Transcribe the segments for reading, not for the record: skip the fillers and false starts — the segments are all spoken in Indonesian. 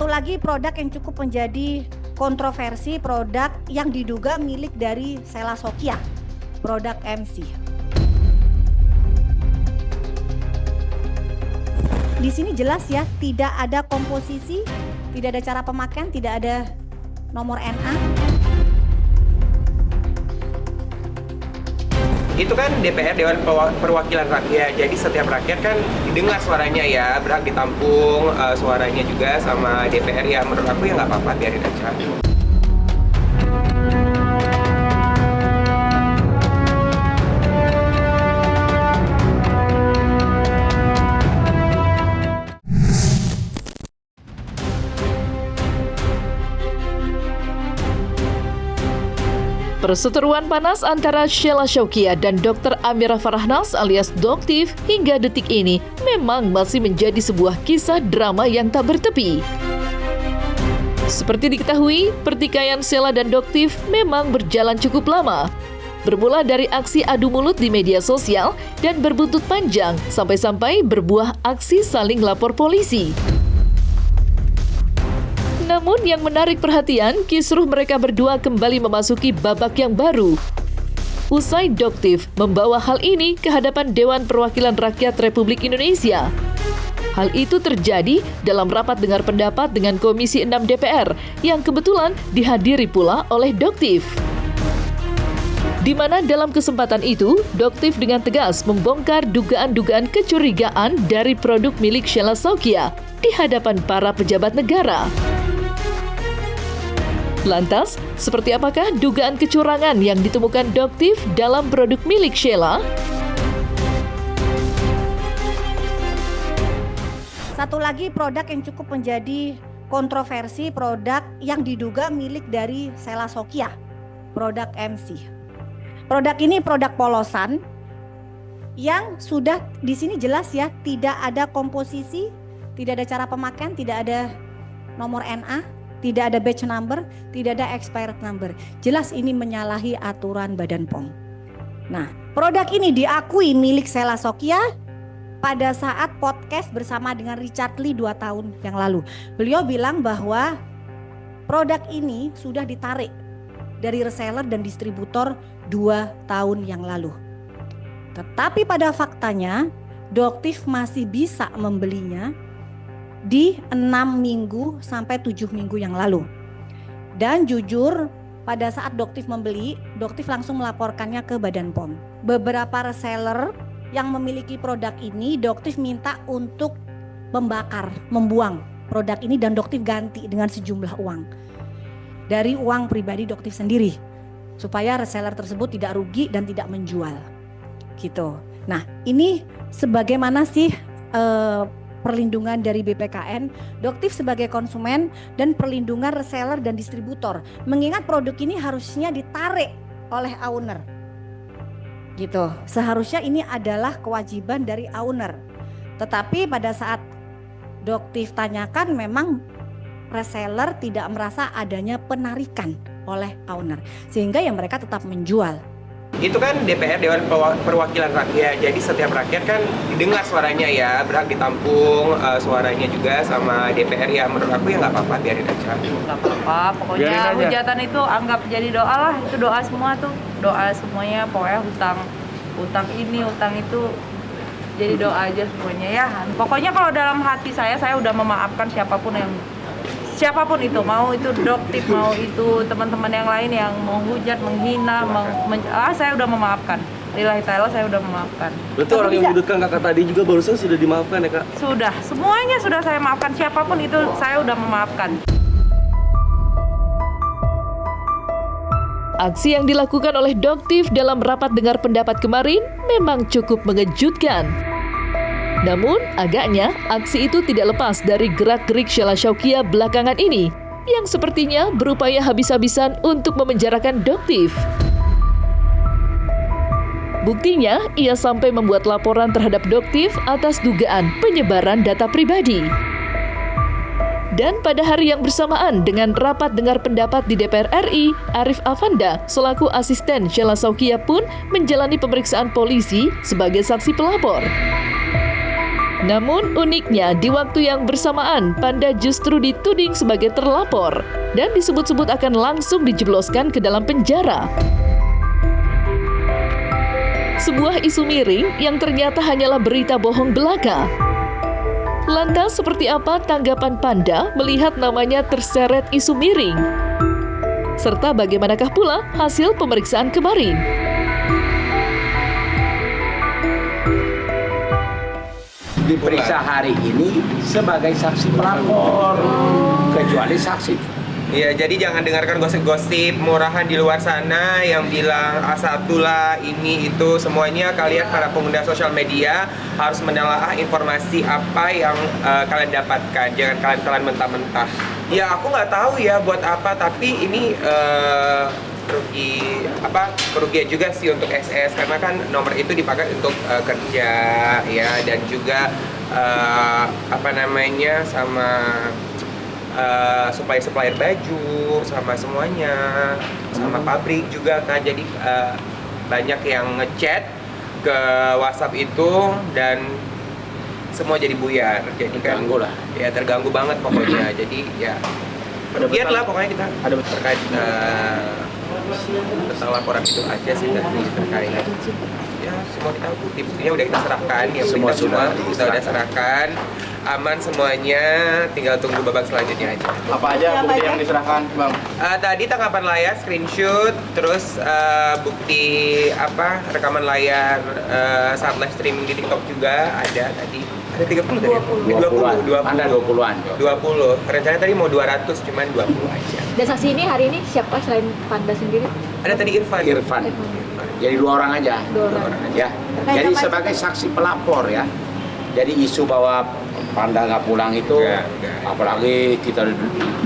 Satu lagi produk yang cukup menjadi kontroversi, produk yang diduga milik dari Sheila Sokya, produk MC. Di sini jelas ya, tidak ada komposisi, tidak ada cara pemakaian, tidak ada nomor NA. Itu kan DPR, Dewan Perwakilan Rakyat, jadi setiap rakyat kan didengar suaranya ya, berhak ditampung suaranya juga sama DPR ya. Menurut aku ya nggak apa-apa, biarin aja. Perseteruan panas antara Sheila Sokya dan Dr. Amira Farahnas alias Doktif hingga detik ini memang masih menjadi sebuah kisah drama yang tak bertepi. Seperti diketahui, pertikaian Sheila dan Doktif memang berjalan cukup lama. Bermula dari aksi adu mulut di media sosial dan berbuntut panjang sampai-sampai berbuah aksi saling lapor polisi. Namun yang menarik perhatian, kisruh mereka berdua kembali memasuki babak yang baru. Usai Doktif membawa hal ini ke hadapan Dewan Perwakilan Rakyat Republik Indonesia. Hal itu terjadi dalam rapat dengar pendapat dengan Komisi 6 DPR yang kebetulan dihadiri pula oleh Doktif. Di mana dalam kesempatan itu, Doktif dengan tegas membongkar dugaan-dugaan kecurigaan dari produk milik Sheila Sokya di hadapan para pejabat negara. Lantas, seperti apakah dugaan kecurangan yang ditemukan Doktif dalam produk milik Sheila? Satu lagi produk yang cukup menjadi kontroversi, produk yang diduga milik dari Sheila Sokya, produk MC. Produk ini produk polosan yang sudah di sini jelas ya, tidak ada komposisi, tidak ada cara pemakaian, tidak ada nomor NA, tidak ada batch number, tidak ada expired number. Jelas ini menyalahi aturan Badan POM. Nah, produk ini diakui milik Sheila Sokya pada saat podcast bersama dengan Richard Lee 2 tahun yang lalu. Beliau bilang bahwa produk ini sudah ditarik dari reseller dan distributor 2 tahun yang lalu. Tetapi pada faktanya, Doktif masih bisa membelinya di 6 minggu sampai 7 minggu yang lalu. Dan jujur pada saat Doktif membeli, Doktif langsung melaporkannya ke Badan POM. Beberapa reseller yang memiliki produk ini, Doktif minta untuk membakar, membuang produk ini dan Doktif ganti dengan sejumlah uang. Dari uang pribadi Doktif sendiri. Supaya reseller tersebut tidak rugi dan tidak menjual. Gitu. Nah, ini sebagaimana sih perlindungan dari BPKN, Doktif sebagai konsumen dan perlindungan reseller dan distributor. Mengingat produk ini harusnya ditarik oleh owner. Gitu. Seharusnya ini adalah kewajiban dari owner. Tetapi pada saat Doktif tanyakan memang reseller tidak merasa adanya penarikan oleh owner. Sehingga ya mereka tetap menjual. Itu kan DPR, Dewan Perwakilan Rakyat, jadi setiap rakyat kan didengar suaranya ya, berhak ditampung suaranya juga sama DPR ya. Menurut aku ya nggak apa-apa, biarin aja. Nggak apa-apa, pokoknya hujatan itu anggap jadi doa lah, itu doa semua tuh, doa semuanya, pokoknya hutang ini, hutang itu, jadi doa aja semuanya ya. Pokoknya kalau dalam hati saya udah memaafkan siapapun itu, mau itu Doktif, mau itu teman-teman yang lain yang menghujat, menghina, saya udah memaafkan. Lillahi ta'ala saya udah memaafkan. Berarti orang yang menyudutkan kakak tadi juga barusan sudah dimaafkan ya kak? Sudah, semuanya sudah saya maafkan, siapapun itu saya udah memaafkan. Aksi yang dilakukan oleh Doktif dalam rapat dengar pendapat kemarin memang cukup mengejutkan. Namun, agaknya aksi itu tidak lepas dari gerak-gerik Sheila Sokya belakangan ini, yang sepertinya berupaya habis-habisan untuk memenjarakan Doktif. Buktinya, ia sampai membuat laporan terhadap Doktif atas dugaan penyebaran data pribadi. Dan pada hari yang bersamaan dengan rapat dengar pendapat di DPR RI, Arif Afanda selaku asisten Sheila Sokya pun menjalani pemeriksaan polisi sebagai saksi pelapor. Namun uniknya di waktu yang bersamaan Panda justru dituding sebagai terlapor dan disebut-sebut akan langsung dijebloskan ke dalam penjara. Sebuah isu miring yang ternyata hanyalah berita bohong belaka. Lantas seperti apa tanggapan Panda melihat namanya terseret isu miring? Serta bagaimanakah pula hasil pemeriksaan kemarin? Diperiksa hari ini sebagai saksi pelapor, kecuali saksi. Iya, jadi jangan dengarkan gosip-gosip murahan di luar sana yang bilang A1 lah, ini itu, semuanya kalian para pengguna sosial media harus menelaah informasi apa yang kalian dapatkan, jangan kalian mentah-mentah. Ya aku nggak tahu ya buat apa, tapi ini kerugian juga sih untuk SS karena kan nomor itu dipakai untuk kerja ya, dan juga sama supplier baju sama semuanya, sama pabrik juga kan, jadi banyak yang ngechat ke WhatsApp itu dan semua jadi buyar, jadi kan Terganggu lah. Ya terganggu banget pokoknya. Jadi ya kerugian lah pokoknya kita ada terkait tentang laporan itu aja sih tadi terkait. Ya semua kita bukti-buktinya udah kita serahkan, ya Semua kita sudah udah serahkan, aman semuanya, tinggal tunggu babak selanjutnya aja. Apa aja bukti yang diserahkan, Bang? Tadi tangkapan layar, screenshot, terus bukti rekaman layar saat live streaming di TikTok juga ada tadi. Ada 30 tadi? 20. Anda 20-an. 20. Rencananya tadi mau 200, cuman 20 aja. Dan saksi ini hari ini siapa selain Panda sendiri? Ada tadi Irfan. Jadi 2 orang aja. 2 orang. Ya. Jadi sebagai saksi pelapor ya. Jadi isu bahwa Panda nggak pulang itu, Enggak. apalagi kita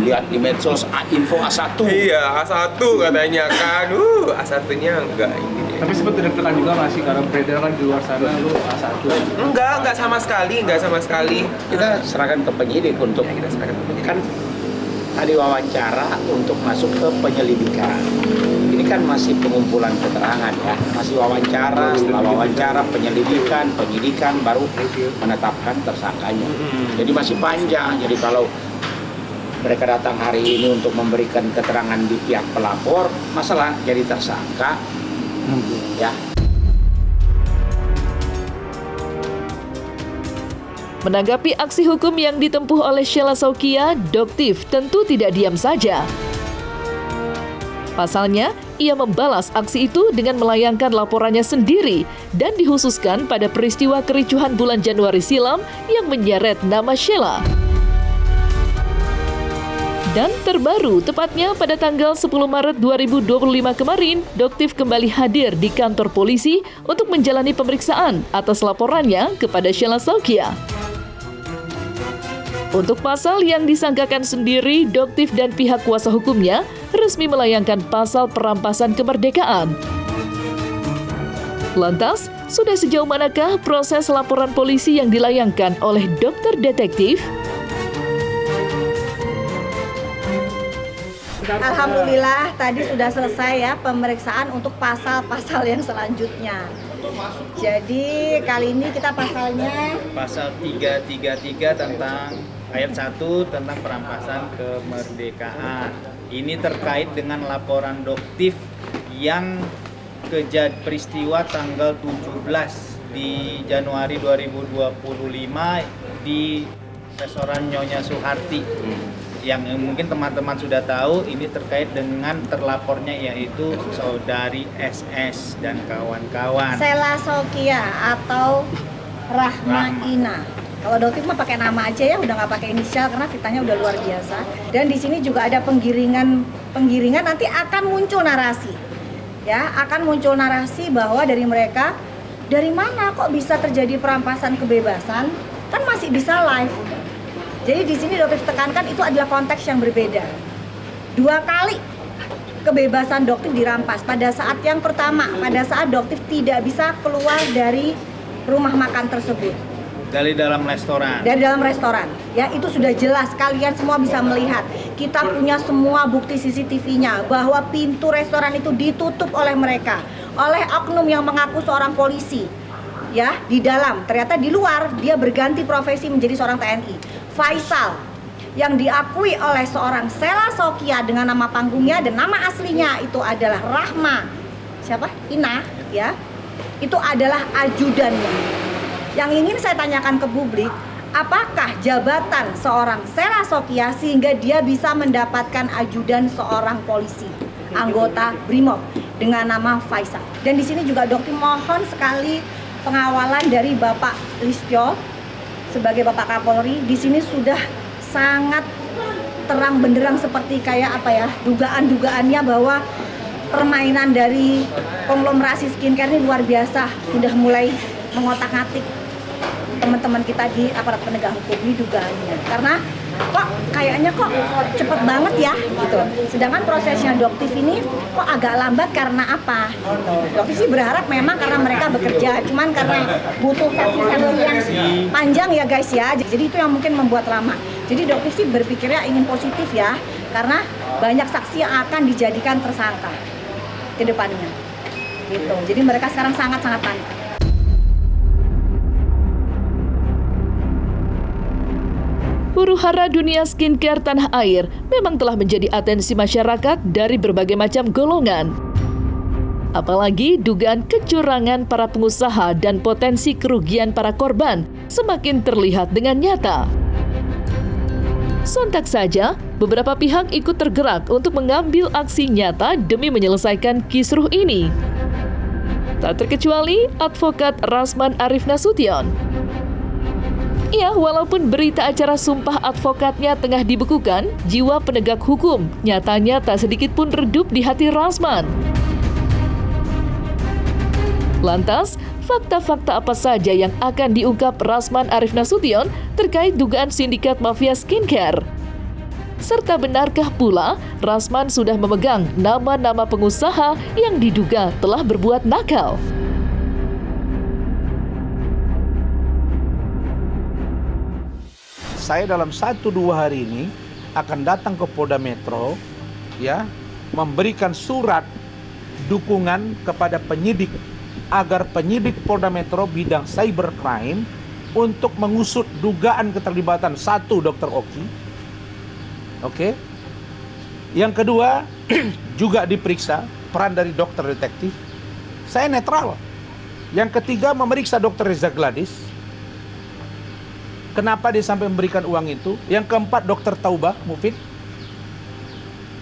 lihat di medsos info A1. Iya, A1 katanya kan. A1-nya enggak ini. Tapi sempat deg-degan juga nggak sih karena beredar kan di luar sana lu A1. Enggak sama sekali. Kita serahkan ke penyidik untuk Kita serahkan ke penyidik. kan tadi wawancara untuk masuk ke penyelidikan. Ini kan masih pengumpulan keterangan ya, masih wawancara, setelah wawancara penyidikan baru menetapkan tersangkanya. Jadi masih panjang. Jadi kalau mereka datang hari ini untuk memberikan keterangan di pihak pelapor, masalah jadi tersangka, ya. Menanggapi aksi hukum yang ditempuh oleh Sheila Saukia, Doktif tentu tidak diam saja. Pasalnya, ia membalas aksi itu dengan melayangkan laporannya sendiri dan dikhususkan pada peristiwa kericuhan bulan Januari silam yang menyeret nama Sheila. Dan terbaru, tepatnya pada tanggal 10 Maret 2025 kemarin, Doktif kembali hadir di kantor polisi untuk menjalani pemeriksaan atas laporannya kepada Sheila Saukia. Untuk pasal yang disangkakan sendiri, Doktif dan pihak kuasa hukumnya resmi melayangkan pasal perampasan kemerdekaan. Lantas, sudah sejauh manakah proses laporan polisi yang dilayangkan oleh dokter detektif? Alhamdulillah tadi sudah selesai ya pemeriksaan untuk pasal-pasal yang selanjutnya. Jadi kali ini kita pasalnya pasal 333 tentang ayat 1 tentang perampasan kemerdekaan. Ini terkait dengan laporan Doktif yang peristiwa tanggal 17 di Januari 2025 di restoran Nyonya Suharti. Yang mungkin teman-teman sudah tahu, ini terkait dengan terlapornya yaitu saudari SS dan kawan-kawan. Sheila Saukia atau Rahma Ina. Kalau Doktif mah pakai nama aja ya, udah nggak pakai inisial karena fitnahnya udah luar biasa. Dan di sini juga ada penggiringan nanti akan muncul narasi. Ya, akan muncul narasi bahwa dari mereka, dari mana kok bisa terjadi perampasan kebebasan? Kan masih bisa live. Jadi di sini Doktif tekankan itu adalah konteks yang berbeda. 2 kali kebebasan Doktif dirampas. Pada saat yang pertama, pada saat Doktif tidak bisa keluar dari rumah makan tersebut. Dari dalam restoran. Dari dalam restoran, ya itu sudah jelas, kalian semua bisa melihat. Kita punya semua bukti CCTV-nya bahwa pintu restoran itu ditutup oleh mereka, oleh oknum yang mengaku seorang polisi. ya di dalam, ternyata di luar dia berganti profesi menjadi seorang TNI. Faisal yang diakui oleh seorang Sela Sokya dengan nama panggungnya dan nama aslinya itu adalah Rahma Ina, ya, itu adalah ajudannya. Yang ingin saya tanyakan ke publik, apakah jabatan seorang Sela Sokya sehingga dia bisa mendapatkan ajudan seorang polisi anggota BRIMOB dengan nama Faisal? Dan di sini juga Dokter mohon sekali pengawalan dari Bapak Listio sebagai Bapak Kapolri. Di sini sudah sangat terang benderang seperti kayak apa ya, dugaan-dugaannya bahwa permainan dari konglomerasi skincare ini luar biasa, sudah mulai mengotak-atik teman-teman kita di aparat penegak hukum ini dugaannya. Karena kok kayaknya kok cepet banget ya gitu. Sedangkan prosesnya Doktif ini kok agak lambat karena apa gitu. Doktif sih berharap memang karena mereka bekerja, cuman karena butuh saksi-saksi yang panjang ya guys ya. Jadi itu yang mungkin membuat lama. Jadi Doktif sih berpikirnya ingin positif ya, karena banyak saksi yang akan dijadikan tersangka ke depannya. Gitu. Jadi mereka sekarang sangat-sangat panik. Huru-hara dunia skincare tanah air memang telah menjadi atensi masyarakat dari berbagai macam golongan. Apalagi dugaan kecurangan para pengusaha dan potensi kerugian para korban semakin terlihat dengan nyata. Sontak saja, beberapa pihak ikut tergerak untuk mengambil aksi nyata demi menyelesaikan kisruh ini. Tak terkecuali advokat Rasman Arif Nasution. Ya, walaupun berita acara sumpah advokatnya tengah dibekukan, jiwa penegak hukum nyatanya tak sedikit pun redup di hati Rasman. Lantas, fakta-fakta apa saja yang akan diungkap Rasman Arif Nasution terkait dugaan sindikat mafia skincare? Serta benarkah pula Rasman sudah memegang nama-nama pengusaha yang diduga telah berbuat nakal? Saya dalam 1-2 hari ini akan datang ke Polda Metro, ya, memberikan surat dukungan kepada penyidik agar penyidik Polda Metro bidang cybercrime untuk mengusut dugaan keterlibatan Dr. Oki. Oke. Yang kedua, juga diperiksa peran dari dokter detektif. Saya netral. Yang ketiga, memeriksa Dr. Reza Gladys. Kenapa dia sampai memberikan uang itu? Yang keempat, Dr. Taubah Mufid.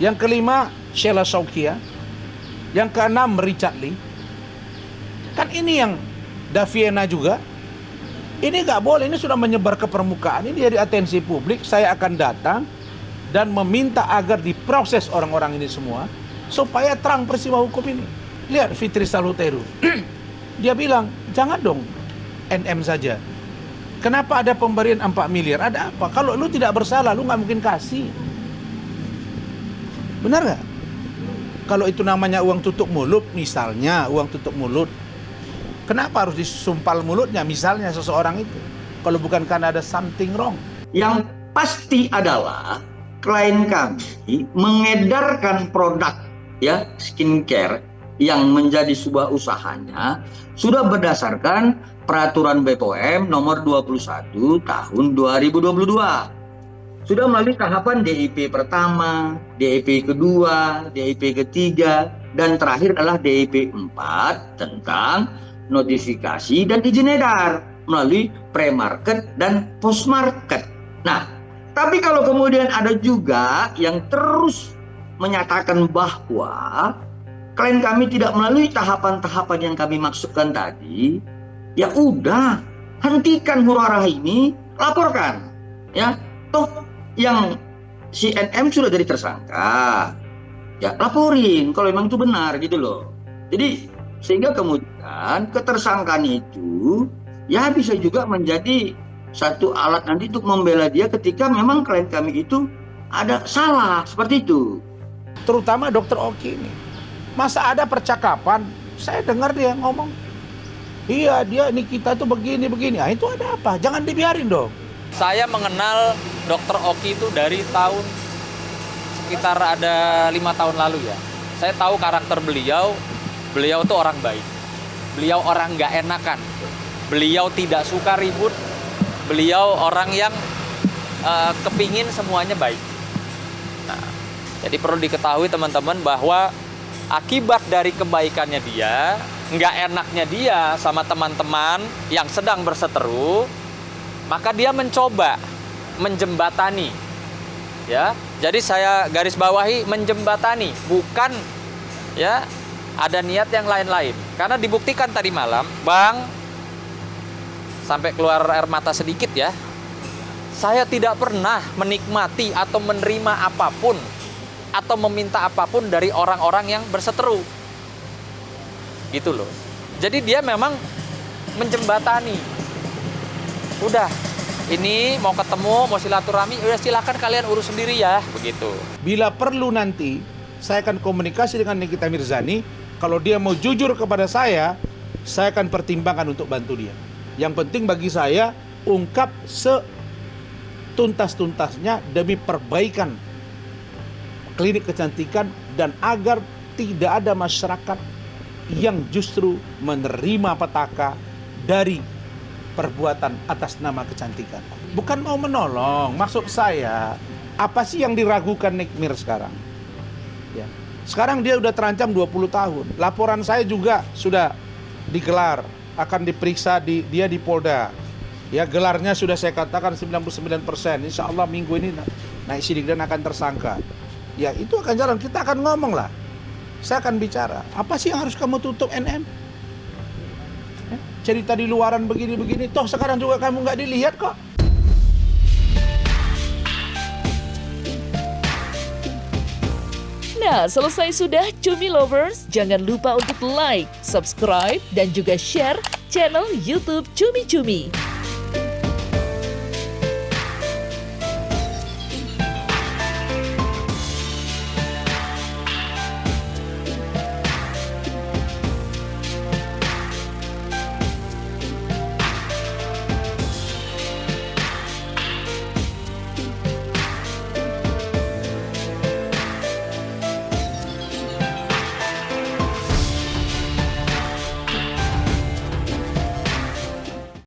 Yang kelima, Sela Sokya. Yang keenam, Richard Lee. Kan ini yang Daviena juga. Ini nggak boleh, ini sudah menyebar ke permukaan. Ini jadi atensi publik. Saya akan datang dan meminta agar diproses orang-orang ini semua supaya terang peristiwa hukum ini. Lihat Fitri Saluteru. Dia bilang, jangan dong NM saja. Kenapa ada pemberian 4 miliar? Ada apa? Kalau lu tidak bersalah, lu nggak mungkin kasih. Benar nggak? Kalau itu namanya uang tutup mulut, misalnya uang tutup mulut, kenapa harus disumpal mulutnya misalnya seseorang itu? Kalau bukan karena ada something wrong. Yang pasti adalah klien kami mengedarkan produk ya skincare yang menjadi sebuah usahanya sudah berdasarkan Peraturan BPOM nomor 21 tahun 2022. Sudah melalui tahapan DIP pertama, DIP kedua, DIP ketiga, dan terakhir adalah DIP 4 tentang notifikasi dan izin edar melalui pre-market dan post-market. Nah, tapi kalau kemudian ada juga yang terus menyatakan bahwa klien kami tidak melalui tahapan-tahapan yang kami maksudkan tadi, ya udah, hentikan huru-hara ini, laporkan. Ya, toh yang si NM sudah jadi tersangka. Ya, laporin kalau memang itu benar gitu loh. Jadi sehingga kemudian ketersangkaan itu ya bisa juga menjadi satu alat nanti untuk membela dia ketika memang klien kami itu ada salah seperti itu. Terutama Dr. Oki ini. Masa ada percakapan, saya dengar dia ngomong, iya dia ini kita tuh begini. Ah itu ada apa? Jangan dibiarin dong. Saya mengenal Dr. Oki itu dari tahun sekitar ada 5 tahun lalu ya. Saya tahu karakter beliau tuh orang baik. Beliau orang nggak enakan. Beliau tidak suka ribut. Beliau orang yang kepingin semuanya baik. Nah, jadi perlu diketahui teman-teman bahwa akibat dari kebaikannya dia, nggak enaknya dia sama teman-teman yang sedang berseteru, maka dia mencoba menjembatani. Ya, jadi saya garis bawahi menjembatani, bukan ya ada niat yang lain-lain. Karena dibuktikan tadi malam, Bang, sampai keluar air mata sedikit ya. Saya tidak pernah menikmati atau menerima apapun atau meminta apapun dari orang-orang yang berseteru. Gitu loh. Jadi dia memang menjembatani. Udah, ini mau ketemu, mau silaturahmi, udah silakan kalian urus sendiri ya, begitu. Bila perlu nanti, saya akan komunikasi dengan Nikita Mirzani. Kalau dia mau jujur kepada saya akan pertimbangkan untuk bantu dia. Yang penting bagi saya, ungkap setuntas-tuntasnya demi perbaikan klinik kecantikan dan agar tidak ada masyarakat yang justru menerima petaka dari perbuatan atas nama kecantikan. Bukan mau menolong, maksud saya, apa sih yang diragukan Nick Mir sekarang? Ya. Sekarang dia udah terancam 20 tahun. Laporan saya juga sudah digelar, akan diperiksa dia di Polda. Ya, gelarnya sudah saya katakan 99%. Insya Allah minggu ini naik sidik dan akan tersangka. Ya, itu akan jalan. Kita akan ngomong lah. Saya akan bicara. Apa sih yang harus kamu tutup NM? Cerita di luaran begini-begini. Toh sekarang juga kamu nggak dilihat kok. Nah, selesai sudah Cumi Lovers. Jangan lupa untuk like, subscribe, dan juga share channel YouTube Cumi Cumi.